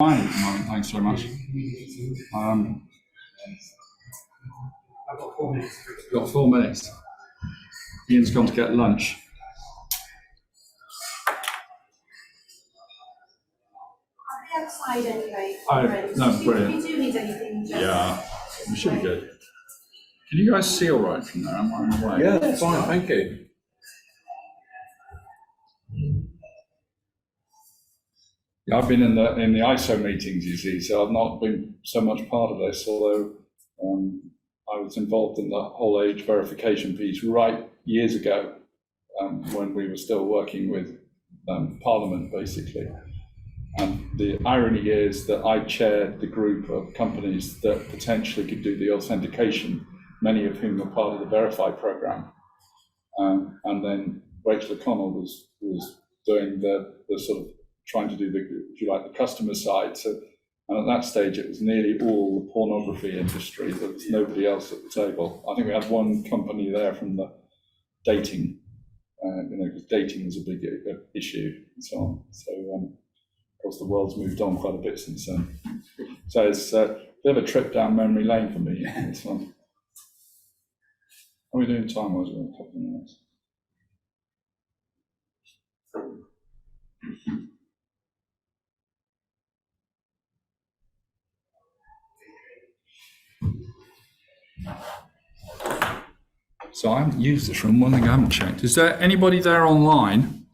fine at the moment, thanks very much. I've got 4 minutes. Got 4 minutes. Ian's gone to get lunch. I'll be outside anyway. Oh, no, brilliant. If you do need anything, just... Yeah, we should be good. Can you guys see all right from there? I'm running away. Yeah, that's fine, thank you. Yeah, I've been in the ISO meetings, you see, so I've not been so much part of this, although I was involved in the whole age verification piece right years ago when we were still working with Parliament, basically. And the irony is that I chaired the group of companies that potentially could do the authentication, many of whom were part of the Verify program. And then Rachel O'Connell was doing the sort of trying to do the customer side. So, and at that stage, it was nearly all the pornography industry. There was nobody else at the table. I think we had one company there from the dating, because dating was a big issue and so on. So, of course, the world's moved on quite a bit since then. So it's a bit of a trip down memory lane for me. It's fun. How are we doing time-wise? We've got a couple of minutes. So I haven't used this room. One thing I haven't checked. Is there anybody there online?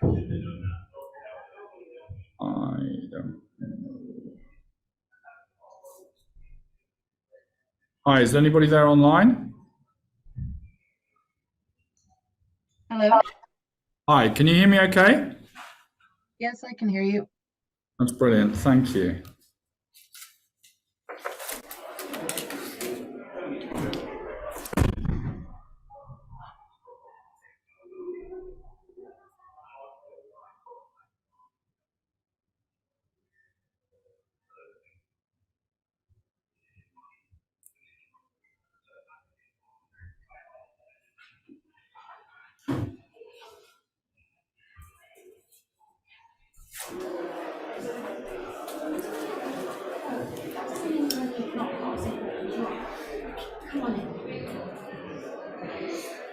I don't know. Hi, is there anybody there online? Hello? Hi, can you hear me okay? Yes, I can hear you. That's brilliant, thank you.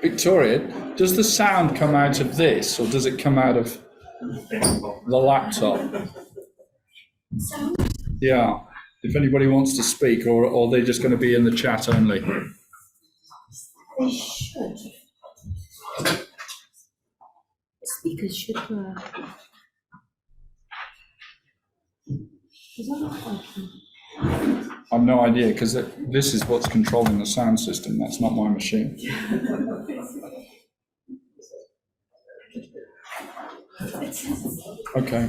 Victoria, does the sound come out of this or does it come out of the laptop? Sound? Yeah, if anybody wants to speak, or are they just going to be in the chat only? They should. The speakers should Is that not working? I've no idea, because this is what's controlling the sound system. That's not my machine. Okay.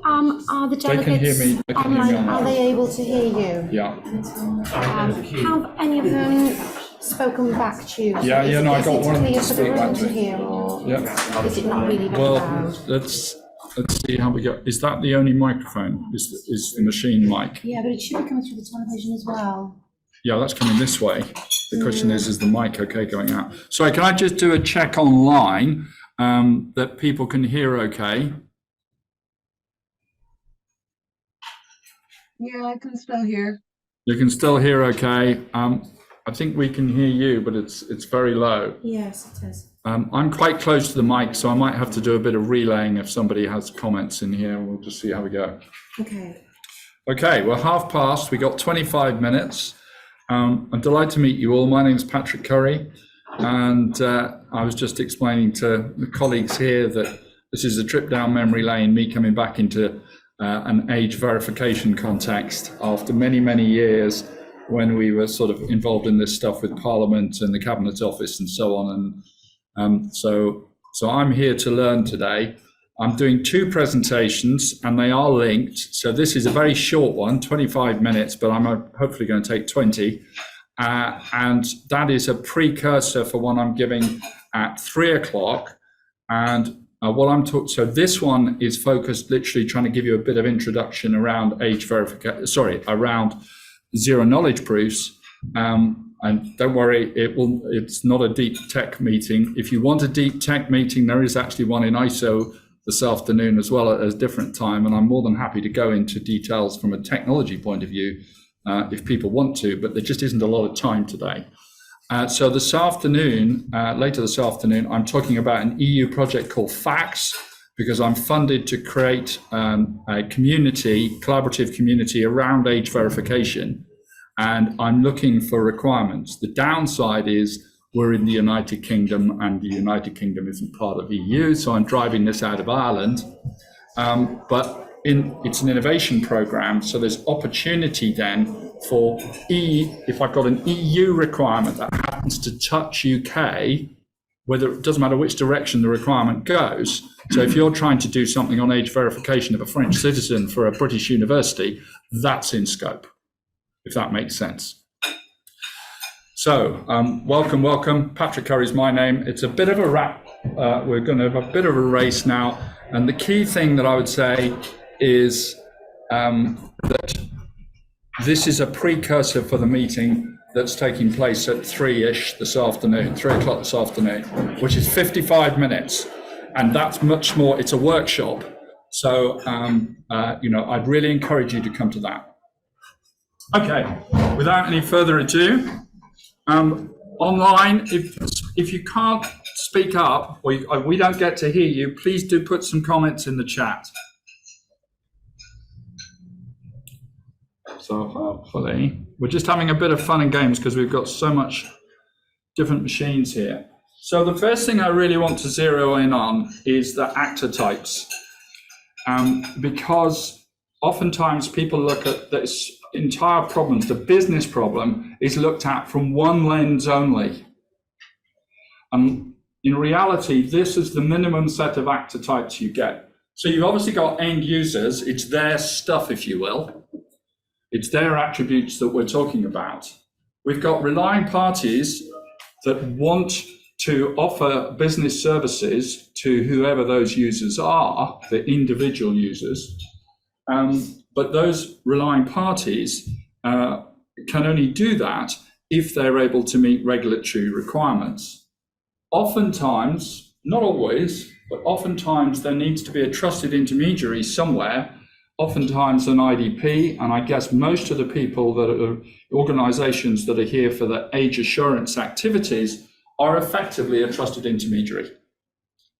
Are the They can delegates hear me. They can hear me online, online. are they able to hear you? Yeah. Have any of them spoken back to you? Yeah, Is no, I it got one of them clear to for the speak back room to to me. hear, or Yeah. is it not really very Well, loud? let's see how we go. Is that the only microphone? Is the machine mic? Yeah, but it should be coming through the television as well. Yeah, that's coming this way. The question is the mic okay going out? Sorry, can I just do a check online that people can hear okay? Yeah, I can still hear. You can still hear okay. I think we can hear you, but it's very low. Yes, it is. I'm quite close to the mic, so I might have to do a bit of relaying if somebody has comments in here. We'll just see how we go. Okay. Okay, we're past. We got 25 minutes. I'm delighted to meet you all. My name is Patrick Curry, and I was just explaining to the colleagues here that this is a trip down memory lane, me coming back into an age verification context after many, many years when we were sort of involved in this stuff with Parliament and the Cabinet Office and so on. And so I'm here to learn today. I'm doing 2 presentations and they are linked. So this is a very short one, 25 minutes, but I'm hopefully going to take 20. And that is a precursor for one I'm giving at 3 o'clock. And what I'm talking, so this one is focused literally trying to give you a bit of introduction around age verification, around zero knowledge proofs. And don't worry, it's not a deep tech meeting. If you want a deep tech meeting, there is actually one in ISO this afternoon as well at a different time. And I'm more than happy to go into details from a technology point of view if people want to, but there just isn't a lot of time today. So this afternoon, later this afternoon, I'm talking about an EU project called FACS, because I'm funded to create a community, collaborative community around age verification. And I'm looking for requirements. The downside is we're in the United Kingdom and the United Kingdom isn't part of EU. So I'm driving this out of Ireland. But it's an innovation program. So there's opportunity then for if I've got an EU requirement that happens to touch UK, whether it doesn't matter which direction the requirement goes. So if you're trying to do something on age verification of a French citizen for a British university, that's in scope, if that makes sense. So welcome. Patrick Curry's my name. It's a bit of a wrap. We're going to have a bit of a race now. And the key thing that I would say is that this is a precursor for the meeting that's taking place at 3-ish this afternoon, 3 o'clock this afternoon, which is 55 minutes. And that's much more, it's a workshop. So, I'd really encourage you to come to that. Okay, without any further ado, online, if you can't speak up or we don't get to hear you, please do put some comments in the chat. So hopefully, we're just having a bit of fun and games because we've got so much different machines here. So the first thing I really want to zero in on is the actor types, because oftentimes people look at this entire problem, the business problem is looked at from one lens only. In reality, this is the minimum set of actor types you get. So you've obviously got end users, it's their stuff, if you will. It's their attributes that we're talking about. We've got relying parties that want to offer business services to whoever those users are, the individual users. But those relying parties can only do that if they're able to meet regulatory requirements. Oftentimes, not always, but oftentimes there needs to be a trusted intermediary somewhere, oftentimes an IDP, and I guess most of the people that are organizations that are here for the age assurance activities are effectively a trusted intermediary,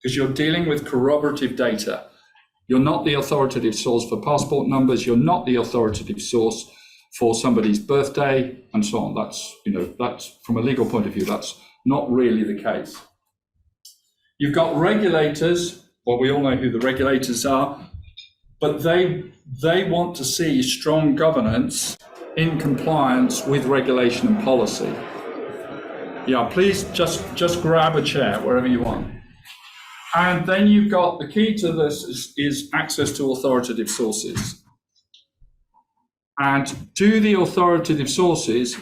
because you're dealing with corroborative data. You're not the authoritative source for passport numbers. You're not the authoritative source for somebody's birthday and so on. That's from a legal point of view, that's not really the case. You've got regulators. Well, we all know who the regulators are, but they want to see strong governance in compliance with regulation and policy. Yeah, please just grab a chair wherever you want. And then you've got the key to this is access to authoritative sources. And do the authoritative sources,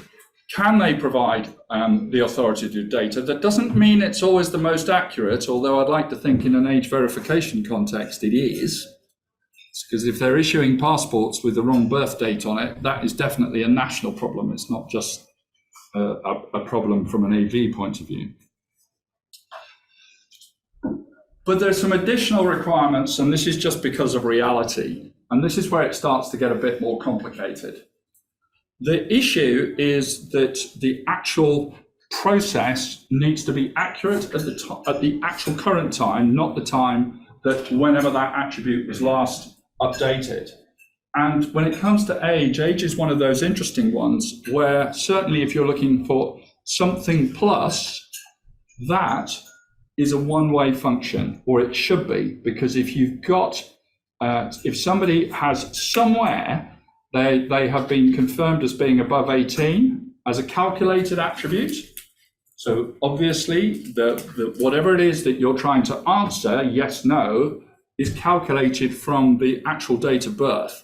can they provide the authoritative data? That doesn't mean it's always the most accurate, although I'd like to think in an age verification context it is. Because if they're issuing passports with the wrong birth date on it, that is definitely a national problem. It's not just a problem from an AV point of view. But there's some additional requirements, and this is just because of reality. And this is where it starts to get a bit more complicated. The issue is that the actual process needs to be accurate at the actual current time, not the time that whenever that attribute was last updated. And when it comes to age is one of those interesting ones where certainly if you're looking for something plus, that is a one-way function, or it should be, because if you've got, if somebody has somewhere, they have been confirmed as being above 18 as a calculated attribute. So obviously, the whatever it is that you're trying to answer, yes, no, is calculated from the actual date of birth.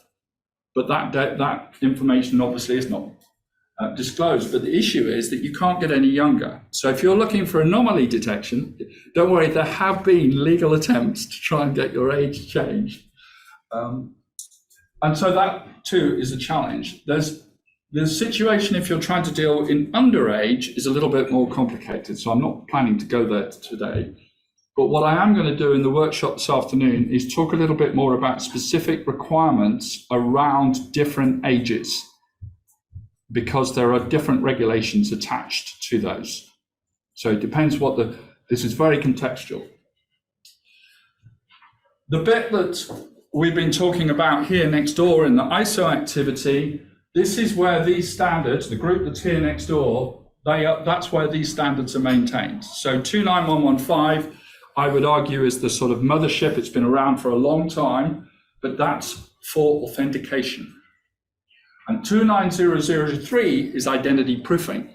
But that information obviously is not disclosed. But the issue is that you can't get any younger. So if you're looking for anomaly detection, don't worry, there have been legal attempts to try and get your age changed. And so that too is a challenge. There's The situation, if you're trying to deal in underage, is a little bit more complicated. So I'm not planning to go there today. But what I am going to do in the workshop this afternoon is talk a little bit more about specific requirements around different ages, because there are different regulations attached to those. So it depends this is very contextual. The bit that we've been talking about here next door in the ISO activity, this is where these standards, the group that's here next door, that's where these standards are maintained. So 29115, I would argue, is the sort of mothership. It's been around for a long time, but that's for authentication. And 29003 is identity proofing.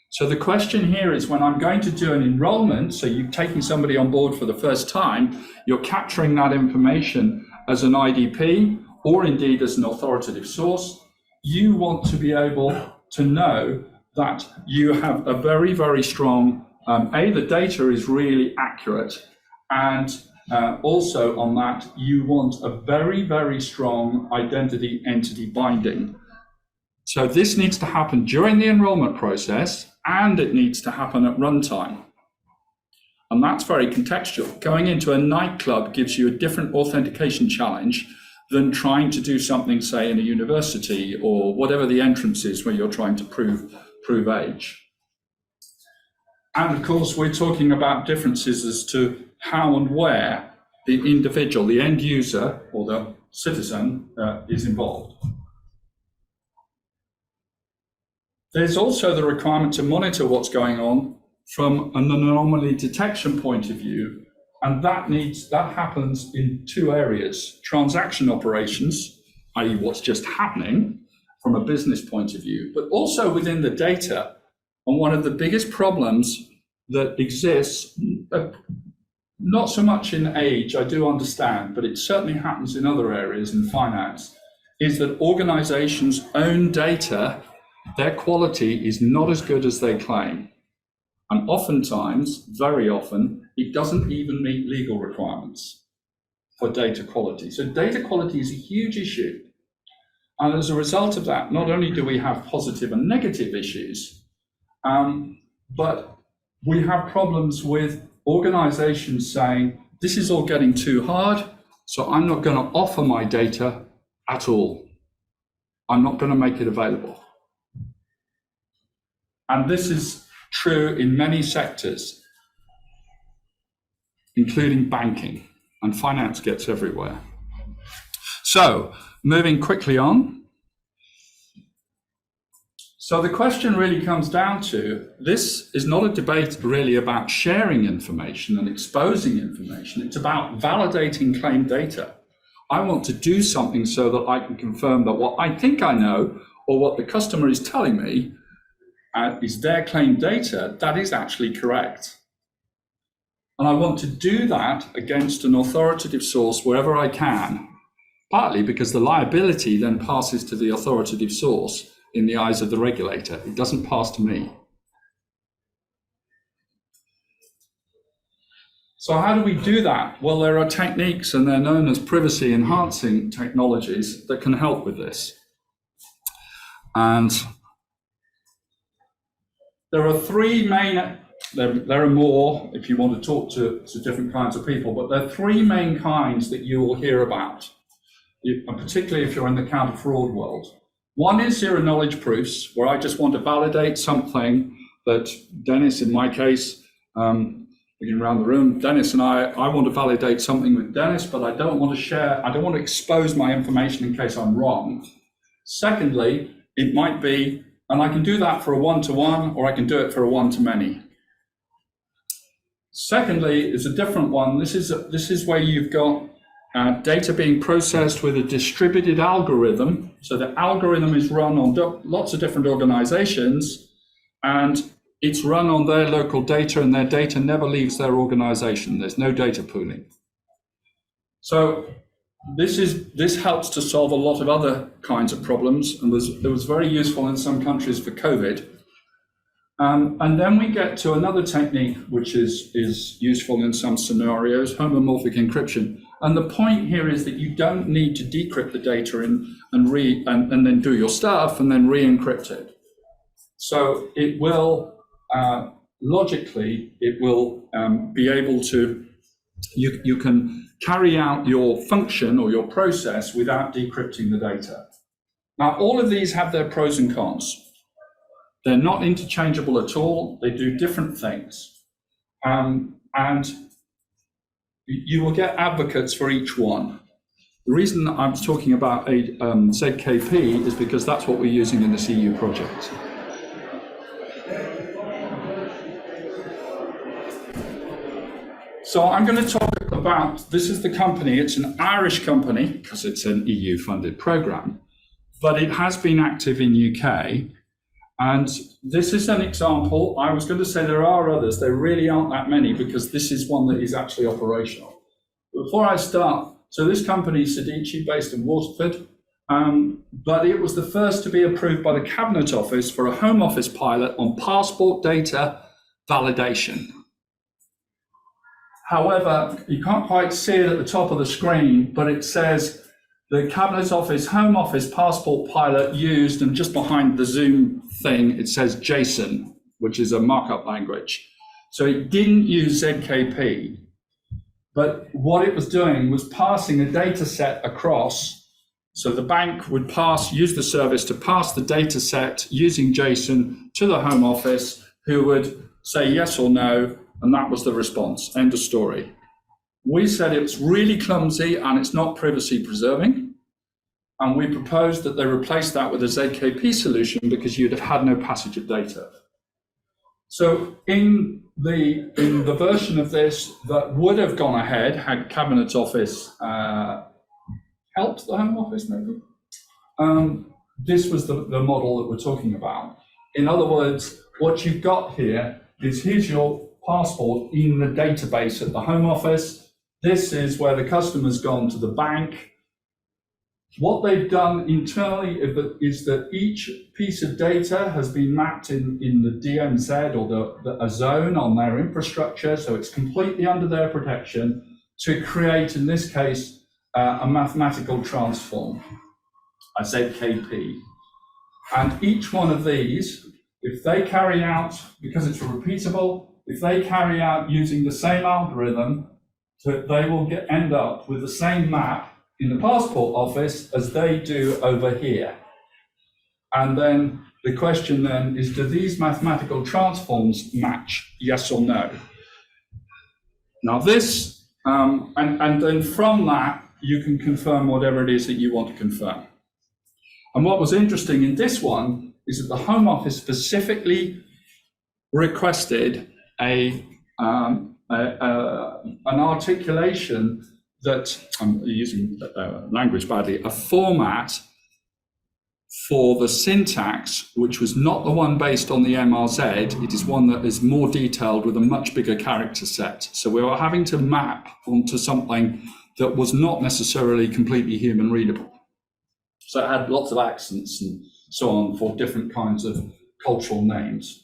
So the question here is, when I'm going to do an enrollment, so you're taking somebody on board for the first time, you're capturing that information as an IDP or indeed as an authoritative source. You want to be able to know that you have a very, very strong, the data is really accurate, and also on that, you want a very, very strong identity entity binding. So this needs to happen during the enrollment process, and it needs to happen at runtime. And that's very contextual. Going into a nightclub gives you a different authentication challenge than trying to do something, say, in a university or whatever the entrance is where you're trying to prove age. And of course, we're talking about differences as to how and where the individual, the end user or the citizen is involved. There's also the requirement to monitor what's going on from an anomaly detection point of view, and that happens in two areas: transaction operations, i.e. what's just happening from a business point of view, but also within the data. And one of the biggest problems that exists, not so much in age, I do understand, but it certainly happens in other areas in finance, is that organizations' own data, their quality is not as good as they claim. And oftentimes, very often, it doesn't even meet legal requirements for data quality. So data quality is a huge issue. And as a result of that, not only do we have positive and negative issues, but we have problems with organizations saying, this is all getting too hard, so I'm not going to offer my data at all. I'm not going to make it available. And this is true in many sectors, including banking, and finance gets everywhere. So, moving quickly on. So the question really comes down to, this is not a debate really about sharing information and exposing information. It's about validating claim data. I want to do something so that I can confirm that what I think I know, or what the customer is telling me, is their claim data, that is actually correct. And I want to do that against an authoritative source wherever I can, partly because the liability then passes to the authoritative source in the eyes of the regulator. It doesn't pass to me. So how do we do that? Well, there are techniques, and they're known as privacy enhancing technologies, that can help with this. And there are three main, there are more if you want to talk to different kinds of people, but there are three main kinds that you will hear about, and particularly if you're in the counter fraud world. One is zero knowledge proofs, where I just want to validate something that Dennis, in my case, looking around the room, Dennis and I want to validate something with Dennis, but I don't want to share, I don't want to expose my information in case I'm wrong. Secondly, it might be, and I can do that for a one-to-one, or I can do it for a one-to-many. Secondly, is a different one. This is where you've got data being processed with a distributed algorithm. So the algorithm is run on lots of different organizations, and it's run on their local data, and their data never leaves their organization. There's no data pooling. So this helps to solve a lot of other kinds of problems, and it was very useful in some countries for COVID. And then we get to another technique which is useful in some scenarios, homomorphic encryption. And the point here is that you don't need to decrypt the data and then do your stuff and then re-encrypt it. So it will, logically, it will be able to, you can carry out your function or your process without decrypting the data. Now, all of these have their pros and cons. They're not interchangeable at all. They do different things. And you will get advocates for each one. The reason that I'm talking about a ZKP is because that's what we're using in this EU project. So I'm going to talk about, this is the company, it's an Irish company because it's an EU funded program, but it has been active in UK. And this is an example. I was going to say there are others. There really aren't that many because this is one that is actually operational. Before I start, so this company is Sedici, based in Waterford, but it was the first to be approved by the Cabinet Office for a Home Office pilot on passport data validation. However, you can't quite see it at the top of the screen, but it says the Cabinet Office Home Office passport pilot used, and just behind the Zoom thing, it says JSON, which is a markup language. So it didn't use ZKP, but what it was doing was passing a data set across. So the bank would use the service to pass the data set using JSON to the Home Office, who would say yes or no, and that was the response. End of story. We said it's really clumsy and it's not privacy preserving. And we proposed that they replace that with a ZKP solution because you'd have had no passage of data. So in the version of this that would have gone ahead had Cabinet Office helped the Home Office maybe, this was the model that we're talking about. In other words, what you've got here is here's your passport in the database at the Home Office. This is where the customer's gone to the bank. What they've done internally is that each piece of data has been mapped in the DMZ or a zone on their infrastructure, so it's completely under their protection to create, in this case, a mathematical transform, a ZKP. And each one of these, if they carry out, because it's repeatable, if they carry out using the same algorithm, they will end up with the same map in the Passport Office as they do over here. And then the question then is, do these mathematical transforms match, yes or no? Now this, and then from that, you can confirm whatever it is that you want to confirm. And what was interesting in this one is that the Home Office specifically requested an articulation that, I'm using language badly, a format for the syntax, which was not the one based on the MRZ. It is one that is more detailed with a much bigger character set. So we were having to map onto something that was not necessarily completely human readable. So it had lots of accents and so on for different kinds of cultural names.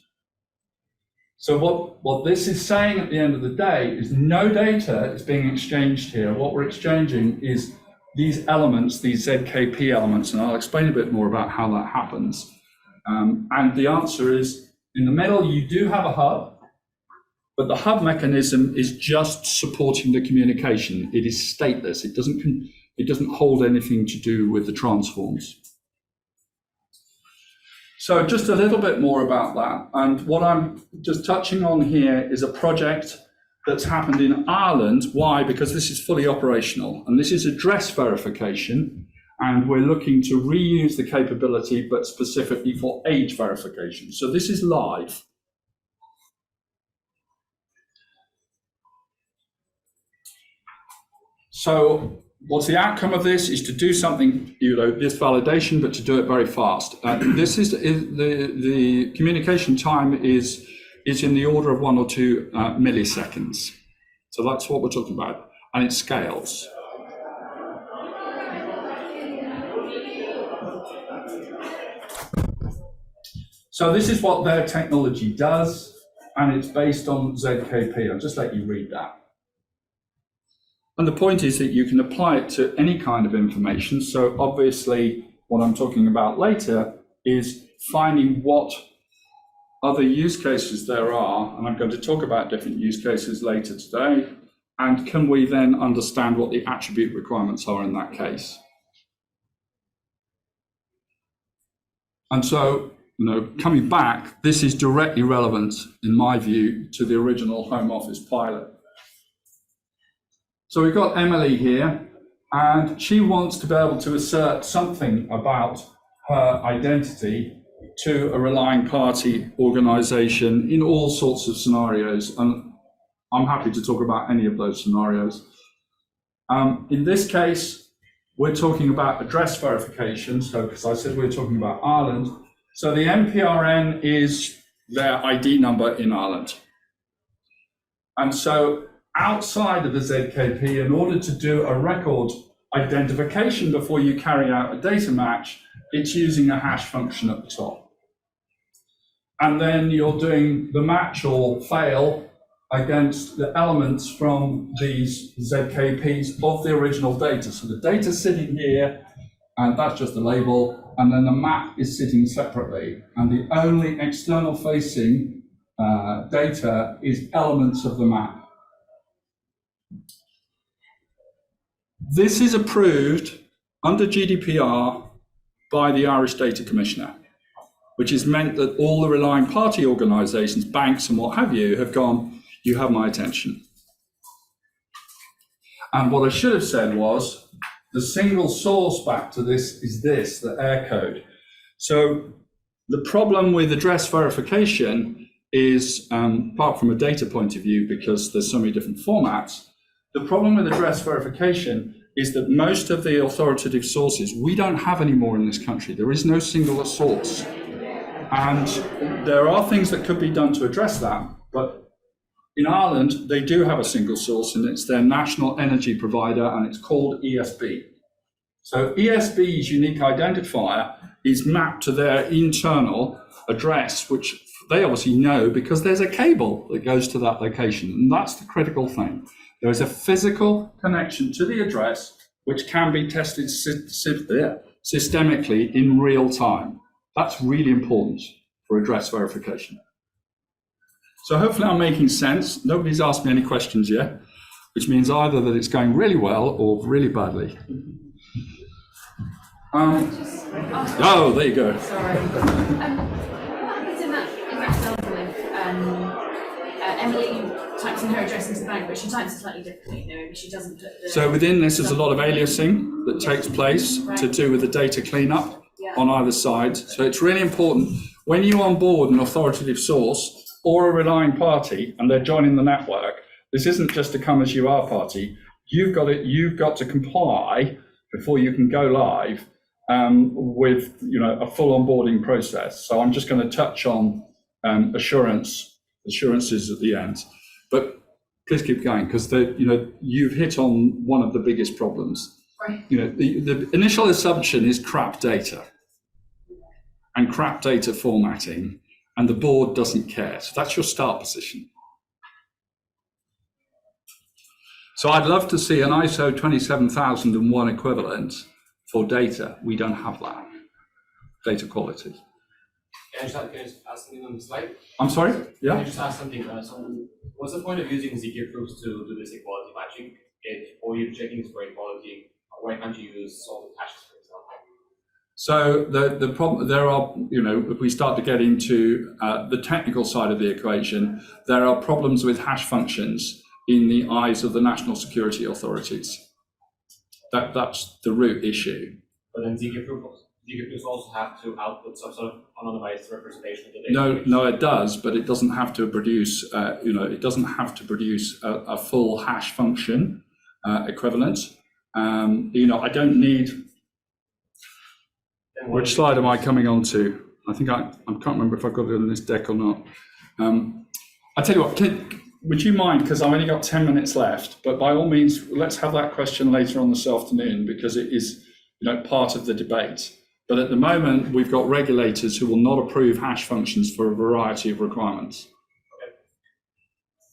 So what this is saying at the end of the day is no data is being exchanged here. What we're exchanging is these elements, these ZKP elements, and I'll explain a bit more about how that happens. And the answer is, in the middle, you do have a hub, but the hub mechanism is just supporting the communication. It is stateless. It doesn't hold anything to do with the transforms. So just a little bit more about that. And what I'm just touching on here is a project that's happened in Ireland. Why? Because this is fully operational, and this is address verification, and we're looking to reuse the capability, but specifically for age verification. So this is live. So what's the outcome of this is to do something, this validation, but to do it very fast. This is the communication time is in the order of 1 or 2 milliseconds. So that's what we're talking about, and it scales. So this is what their technology does, and it's based on ZKP. I'll just let you read that. And the point is that you can apply it to any kind of information. So obviously, what I'm talking about later is finding what other use cases there are, and I'm going to talk about different use cases later today, and can we then understand what the attribute requirements are in that case. And so, coming back, this is directly relevant, in my view, to the original Home Office pilot. So we've got Emily here, and she wants to be able to assert something about her identity to a relying party organisation in all sorts of scenarios, and I'm happy to talk about any of those scenarios. In this case, we're talking about address verification, so because I said we're talking about Ireland, so the MPRN is their ID number in Ireland. And so outside of the ZKP, in order to do a record identification before you carry out a data match, it's using a hash function at the top. And then you're doing the match or fail against the elements from these ZKPs of the original data. So the data's sitting here, and that's just a label, and then the map is sitting separately. And the only external facing data is elements of the map. This is approved under GDPR by the Irish Data Commissioner, which has meant that all the relying party organisations, banks and what have you, have gone, you have my attention. And what I should have said was, the single source back to this is this, the AIR code. So the problem with address verification is, apart from a data point of view, because there's so many different formats, the problem with address verification is that most of the authoritative sources we don't have anymore in this country. There is no single source. And there are things that could be done to address that, but in Ireland, they do have a single source, and it's their national energy provider, and it's called ESB. So ESB's unique identifier is mapped to their internal address, which they obviously know because there's a cable that goes to that location, and that's the critical thing. There is a physical connection to the address which can be tested systemically in real time. That's really important for address verification. So hopefully I'm making sense. Nobody's asked me any questions yet, which means either that it's going really well or really badly. Oh, there you go. Sorry. What happens in that example if Emily types in her address into the bank, but she types it slightly differently? Maybe she doesn't put the... So within this, there's a lot of aliasing that takes place to do with the data cleanup on either side. So it's really important when you onboard an authoritative source or a relying party and they're joining the network, this isn't just a come as you are party. You've got to comply before you can go live with a full onboarding process. So I'm just going to touch on assurances at the end, but please keep going because you've hit on one of the biggest problems. Right. The initial assumption is crap data and crap data formatting, and the board doesn't care. So that's your start position. So I'd love to see an ISO 27001 equivalent for data. We don't have that. Data quality. Can I just ask something on the slide? I'm sorry? Can I Yeah? just ask something? So what's the point of using ZK proofs to do this equality matching? If all you're checking is for equality, why can't you use solvent hashes, for example? So the problem, there are, if we start to get into the technical side of the equation, there are problems with hash functions in the eyes of the national security authorities. That's the root issue. But then ZK proofs also have to output some sort of anonymized representation of the data. No, it does, but it doesn't have to produce, it doesn't have to produce a full hash function equivalent. I don't need. Which slide am I coming on to? I think I can't remember if I've got it in this deck or not. I tell you what, would you mind, because I've only got 10 minutes left, but by all means, let's have that question later on this afternoon because it is part of the debate. But at the moment, we've got regulators who will not approve hash functions for a variety of requirements.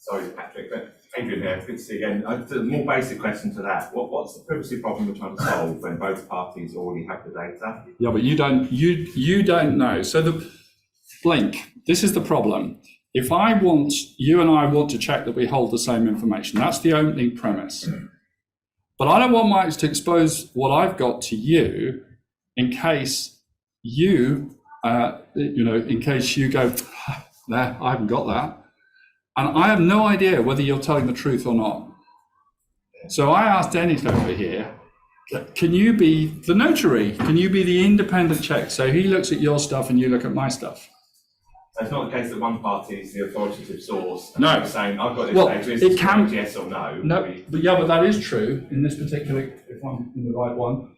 Sorry, Patrick, but Adrian here, good to see you again. A more basic question to that. What's the privacy problem we're trying to solve when both parties already have the data? Yeah, but you don't know. So Blink, this is the problem. If you and I want to check that we hold the same information, that's the opening premise. But I don't want Mike to expose what I've got to you in case in case you go, there, I haven't got that. And I have no idea whether you're telling the truth or not. So I asked Dennis over here, can you be the notary? Can you be the independent check? So he looks at your stuff and you look at my stuff. So it's not the case that one party is the authoritative source. And No. you're saying, I've got this Well, data, is it this can- correct, yes or no? No, but that is true in this particular, if I'm in the right one.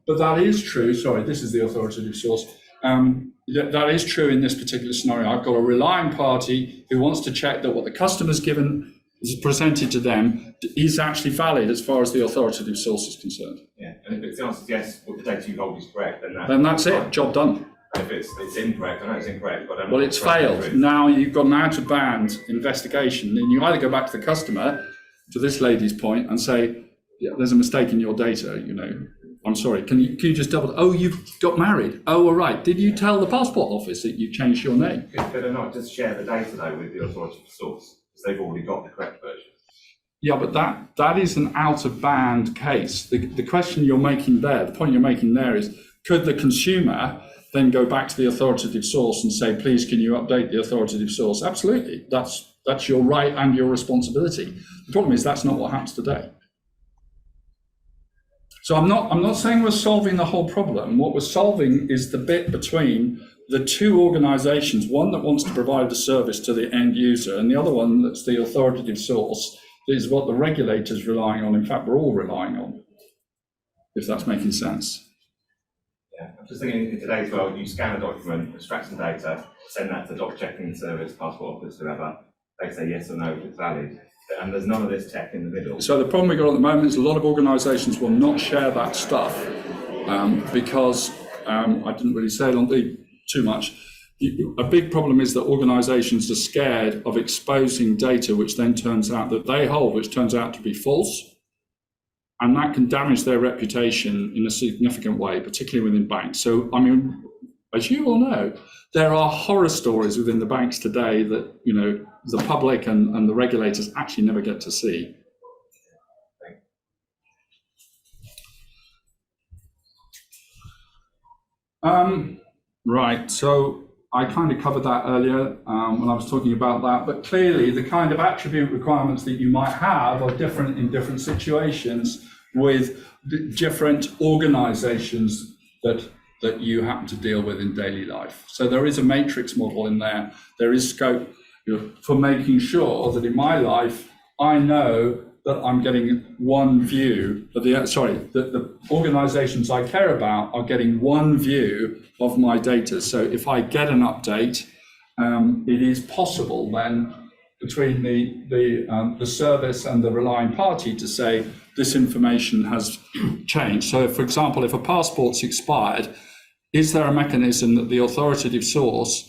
But that is true, sorry, this is the authoritative source. That is true in this particular scenario. I've got a relying party who wants to check that what the customer's given is presented to them is actually valid as far as the authoritative source is concerned. Yeah, and if the answer is yes, what the data you hold is correct, then Then that's it, job done. And if it's incorrect, I know it's incorrect, but I don't know Well, what it's the correct failed. answer is. Now you've got an out-of-band investigation, and you either go back to the customer, to this lady's point, and say, yeah, there's a mistake in your data, I'm sorry, can you just double, oh, you've got married. Oh, all right. Did you tell the passport office that you've changed your name? Could I not just share the data though with the authoritative source? Because they've already got the correct version. Yeah, but that is an out-of-band case. The question you're making there, the point you're making there is, could the consumer then go back to the authoritative source and say, please, can you update the authoritative source? Absolutely. That's your right and your responsibility. The problem is that's not what happens today. So I'm not saying we're solving the whole problem. What we're solving is the bit between the two organizations, one that wants to provide the service to the end user and the other one that's the authoritative source, that is what the regulator's relying on. In fact, we're all relying on, if that's making sense. Yeah, I'm just thinking in today's world, you scan a document, extract some data, send that to doc checking service, passport office, whoever. They say yes or no if it's valid. And there's none of this tech in the middle. So the problem we've got at the moment is a lot of organisations will not share that stuff because I didn't really say it on too much. A big problem is that organisations are scared of exposing data which then turns out that they hold, which turns out to be false. And that can damage their reputation in a significant way, particularly within banks. So, I mean, as you all know, there are horror stories within the banks today that, the public and the regulators actually never get to see. Right, so I kind of covered that earlier when I was talking about that, but clearly the kind of attribute requirements that you might have are different in different situations with different organizations that you happen to deal with in daily life. So there is a matrix model in there. There is scope for making sure that in my life, I know that I'm getting one view of that the organizations I care about are getting one view of my data. So if I get an update, it is possible then between the service and the relying party to say this information has changed. So for example, if a passport's expired, is there a mechanism that the authoritative source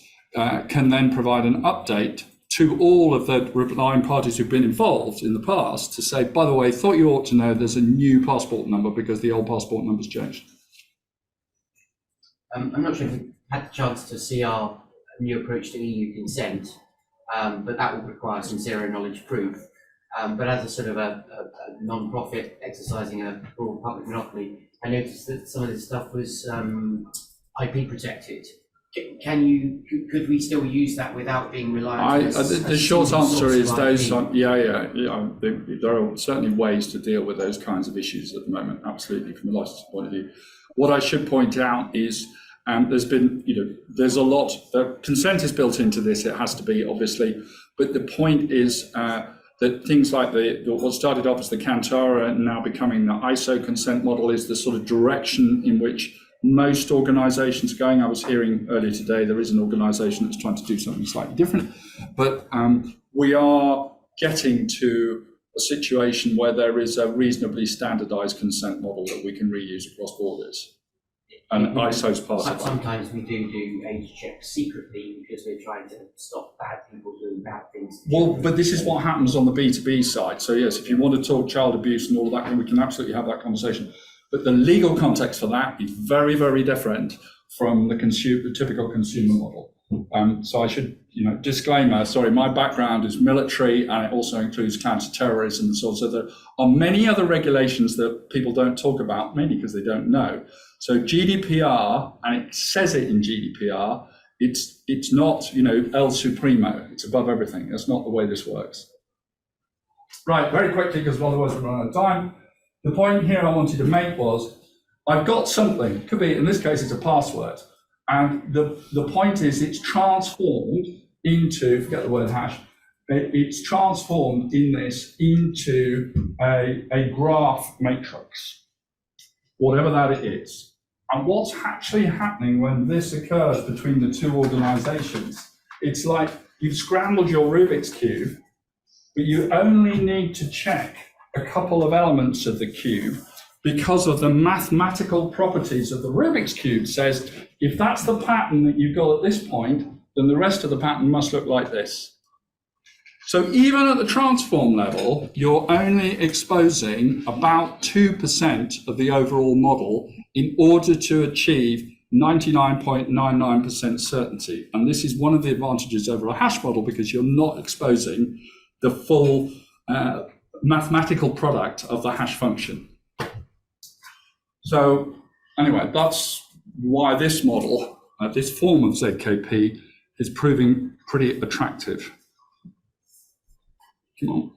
can then provide an update to all of the relying parties who've been involved in the past to say, by the way, thought you ought to know there's a new passport number because the old passport number's changed? I'm not sure if you've had the chance to see our new approach to EU consent, but that will require some zero knowledge proof. But as a sort of a non-profit exercising a broad public monopoly, I noticed that some of this stuff was IP protected. Could we still use that without being reliant on the short answer is those, there are certainly ways to deal with those kinds of issues at the moment, absolutely, from a license point of view. What I should point out is there's been, there's a lot, consent is built into this, it has to be, obviously, but the point is that things like what started off as the Kantara and now becoming the ISO consent model is the sort of direction in which most organizations are going. I was hearing earlier today, there is an organization that's trying to do something slightly different, but we are getting to a situation where there is a reasonably standardized consent model that we can reuse across borders. and ISO's part of that. Sometimes we do age checks secretly because we're trying to stop bad people doing bad things. to Well, children. but this is what happens on the B2B side. So yes, if you want to talk child abuse and all of that, we can absolutely have that conversation. But the legal context for that is very, very different from the typical consumer model. So I should, disclaimer, sorry, my background is military and it also includes counter-terrorism and so on. So there are many other regulations that people don't talk about, mainly because they don't know. So GDPR, and it says it in GDPR, it's not, El Supremo, it's above everything. That's not the way this works. Right, very quickly, because otherwise we're running out of time. The point here I wanted to make was, I've got something, could be, in this case, it's a password. And the point is it's transformed into, forget the word hash, it's transformed in this into a graph matrix, whatever that is. And what's actually happening when this occurs between the two organizations, it's like you've scrambled your Rubik's Cube, but you only need to check a couple of elements of the cube because of the mathematical properties of the Rubik's Cube says, if that's the pattern that you've got at this point, then the rest of the pattern must look like this. So even at the transform level, you're only exposing about 2% of the overall model in order to achieve 99.99% certainty. And this is one of the advantages over a hash model because you're not exposing the full mathematical product of the hash function. So anyway, that's why this model, this form of ZKP is proving pretty attractive. Come on,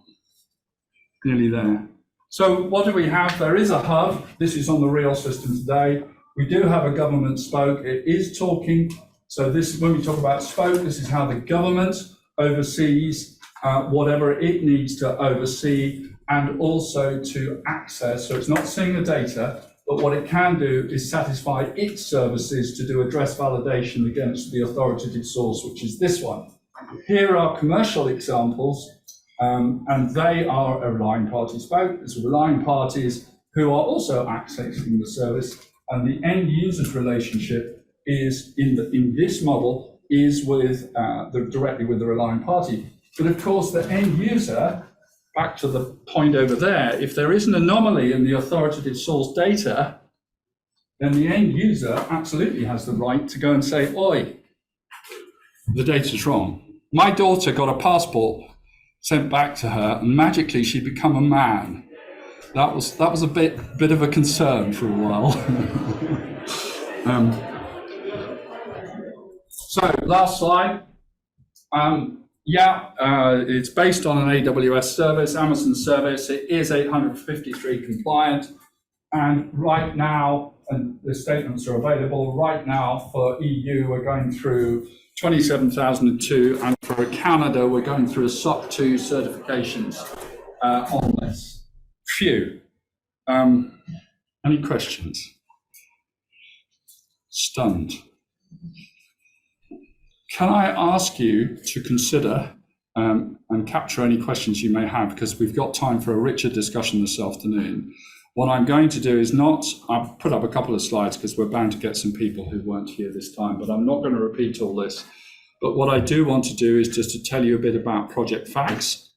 nearly there. So what do we have? There is a hub. This is on the real system today. We do have a government spoke. It is talking. So this, when we talk about spoke, this is how the government oversees whatever it needs to oversee and also to access. So it's not seeing the data, but what it can do is satisfy its services to do address validation against the authoritative source, which is this one. Here are commercial examples, and they are a relying party spoke. There's relying parties who are also accessing the service, and the end user's relationship is in this model is with directly with the relying party. But of course, the end user, back to the point over there, if there is an anomaly in the authoritative source data, then the end user absolutely has the right to go and say, oi, the data's wrong. My daughter got a passport sent back to her, and magically she'd become a man. That was a bit of a concern for a while. So last slide. It's based on an AWS service, Amazon service. It is 853 compliant. And right now, and the statements are available, right now for EU, we're going through 27002, and for Canada, we're going through a SOC 2 certifications on this. Phew. Any questions? Stunned. Can I ask you to consider and capture any questions you may have, because we've got time for a richer discussion this afternoon. What I'm going to do is I've put up a couple of slides because we're bound to get some people who weren't here this time, but I'm not going to repeat all this. But what I do want to do is just to tell you a bit about Project Facts.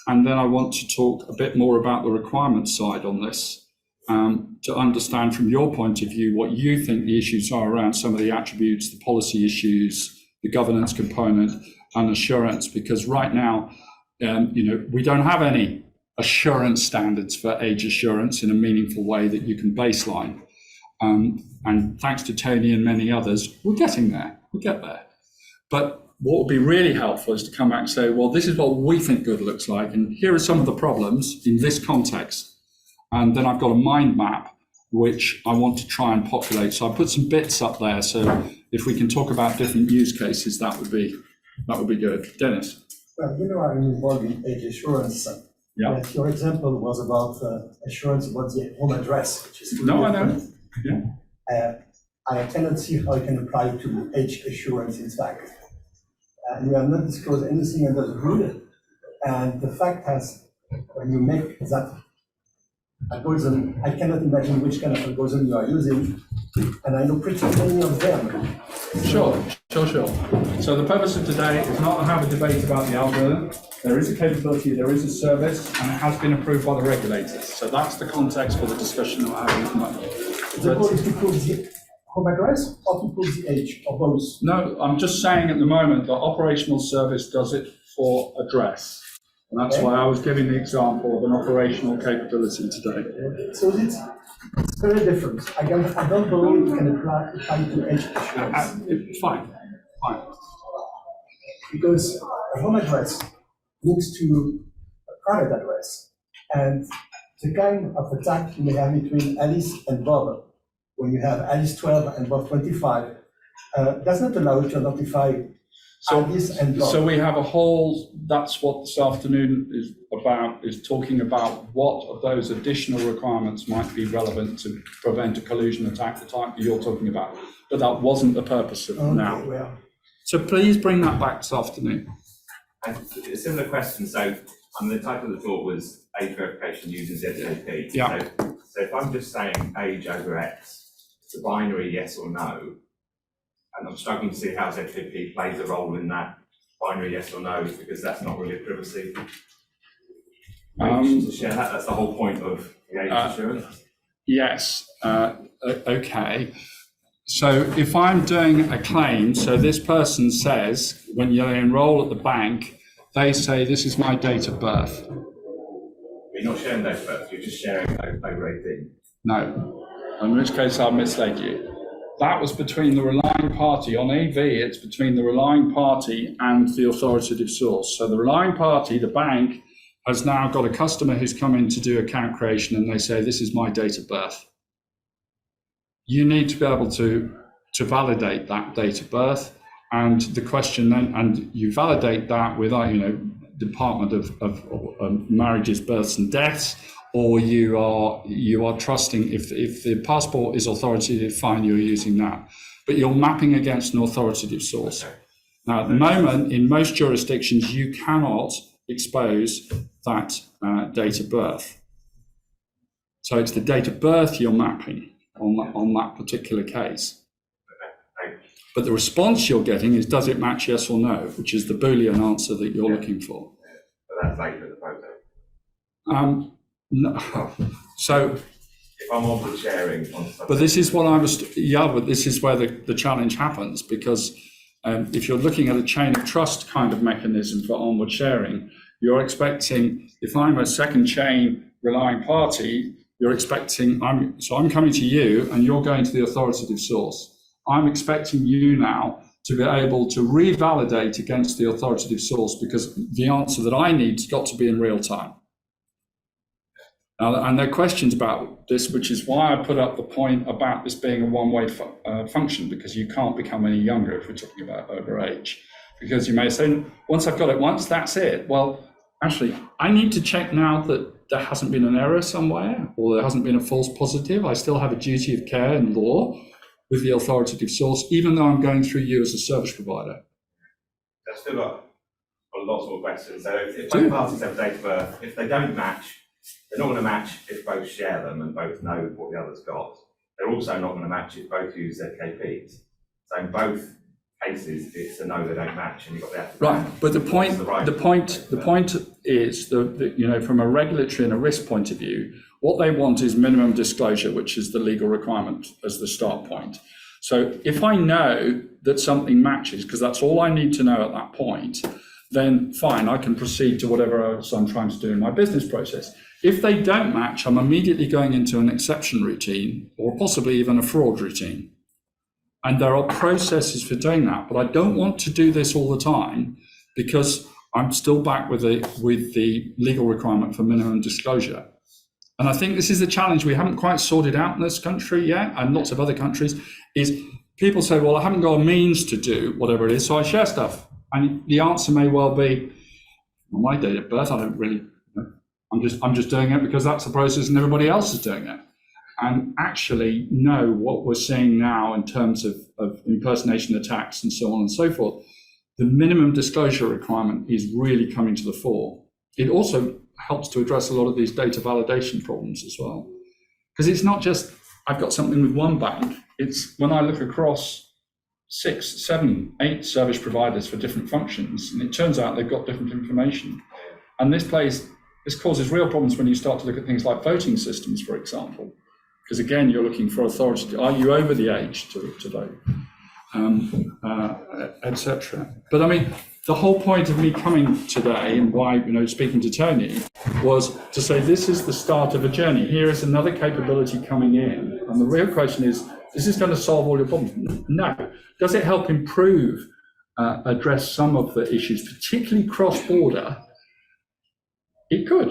And then I want to talk a bit more about the requirements side on this, to understand from your point of view what you think the issues are around some of the attributes, the policy issues, the governance component, and assurance. Because right now, we don't have any assurance standards for age assurance in a meaningful way that you can baseline. And thanks to Tony and many others, we're getting there. We'll get there. But what would be really helpful is to come back and say, well, this is what we think good looks like, and here are some of the problems in this context. And then I've got a mind map which I want to try and populate. So I put some bits up there. So if we can talk about different use cases, that would be good. Dennis. Well, I'm involved in age assurance. Yeah. But your example was about assurance about the home address, which is No, I know. Yeah. I cannot see how it can apply to age assurance, in fact. And we have not disclosed anything under the hood. And the fact has, when you make that algorithm, I cannot imagine which kind of algorithm you are using. and I know pretty many of them. Sure. So the purpose of today is not to have a debate about the algorithm. There is a capability, there is a service, and it has been approved by the regulators. So that's the context for the discussion that we're having at the moment. The goal is to prove the home address or to prove the age, or both? No, I'm just saying at the moment that operational service does it for address. And that's Okay. why I was giving the example of an operational capability today. So it's very different. I don't believe it can apply to age assurance. Fine. Because a home address links to a private address. And the kind of attack you may have between Alice and Bob, when you have Alice 12 and Bob 25, does not allow you to identify Alice and Bob. So we have a whole, that's what this afternoon is about, is talking about what of those additional requirements might be relevant to prevent a collusion attack, the type that you're talking about. But that wasn't the purpose of now. Well, So please bring that back this afternoon. And a similar question, so, the title of the talk was age verification using ZKP. Yeah. So if I'm just saying age over X, it's a binary yes or no, and I'm struggling to see how ZKP plays a role in that binary yes or no, because that's not really a privacy. To share that, that's the whole point of the age assurance. Yes, okay. So if I'm doing a claim, so this person says, when you enroll at the bank, they say, this is my date of birth. You're not sharing date of birth, you're just sharing over 18. No, in which case I've misled you. That was between the relying party. On AV, it's between the relying party and the authoritative source. So the relying party, the bank, has now got a customer who's come in to do account creation and they say, this is my date of birth. You need to be able to validate that date of birth. And the question then, and you validate that with, Department of Marriages, Births and Deaths, or you are trusting if the passport is authoritative, fine, you're using that. But you're mapping against an authoritative source. Now, at the moment, in most jurisdictions, you cannot expose that date of birth. So it's the date of birth you're mapping on that particular case. But the response you're getting is, does it match yes or no, which is the Boolean answer that you're looking for. But that's later in the photo. No. So, If I'm on sharing on something. but this is what I was, but this is where the challenge happens, because if you're looking at a chain of trust kind of mechanism for onward sharing, you're expecting, if I'm a second chain relying party, you're expecting, I'm coming to you and you're going to the authoritative source. I'm expecting you now to be able to revalidate against the authoritative source, because the answer that I need has got to be in real time. And there are questions about this, which is why I put up the point about this being a one-way function, because you can't become any younger if we're talking about over age. Because you may say, once I've got it once, that's it. Well, actually, I need to check now that there hasn't been an error somewhere, or there hasn't been a false positive. I still have a duty of care in law with the authoritative source, even though I'm going through you as a service provider. I've still got lots more questions. So if both parties have date of birth, if they don't match, they're not going to match if both share them and both know what the other's got. They're also not going to match if both use ZKPs. So in both cases, it's a no, they don't match, and you've got the Right, but the point is that from a regulatory and a risk point of view, what they want is minimum disclosure, which is the legal requirement as the start point. So if I know that something matches, because that's all I need to know at that point, then fine, I can proceed to whatever else I'm trying to do in my business process. If they don't match, I'm immediately going into an exception routine, or possibly even a fraud routine. And there are processes for doing that, but I don't want to do this all the time, because I'm still back with the legal requirement for minimum disclosure. And I think this is the challenge we haven't quite sorted out in this country yet, and lots of other countries, is people say, well, I haven't got a means to do whatever it is, so I share stuff. And the answer may well be, well, my date of birth, I don't really know. I'm just doing it because that's the process and everybody else is doing it. And actually, no, what we're seeing now in terms of impersonation attacks and so on and so forth, the minimum disclosure requirement is really coming to the fore. It also helps to address a lot of these data validation problems as well. Because it's not just, I've got something with one bank, it's when I look across 6, 7, 8 service providers for different functions, and it turns out they've got different information. And this causes real problems when you start to look at things like voting systems, for example, because again, you're looking for authority. Are you over the age to vote, etc. But I mean, the whole point of me coming today and why, speaking to Tony was to say this is the start of a journey. Here is another capability coming in. And the real question is this going to solve all your problems? No. Does it help improve, address some of the issues, particularly cross-border? It could.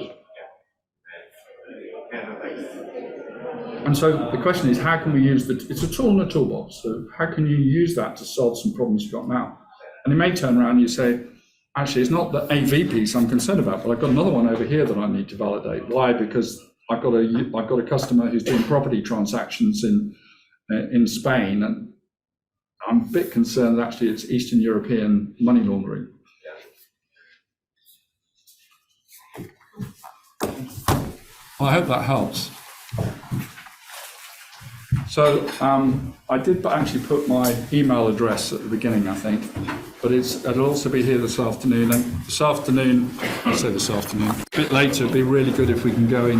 And so the question is, how can we use it's a tool in a toolbox, so how can you use that to solve some problems you've got now? And you may turn around and you say, actually, it's not the AV piece I'm concerned about, but I've got another one over here that I need to validate. Why? Because I've got a customer who's doing property transactions in Spain, and I'm a bit concerned that actually it's Eastern European money laundering. Well, I hope that helps. So I did actually put my email address at the beginning, I think, but it'll also be here this afternoon. And this afternoon, a bit later, it'd be really good if we can go in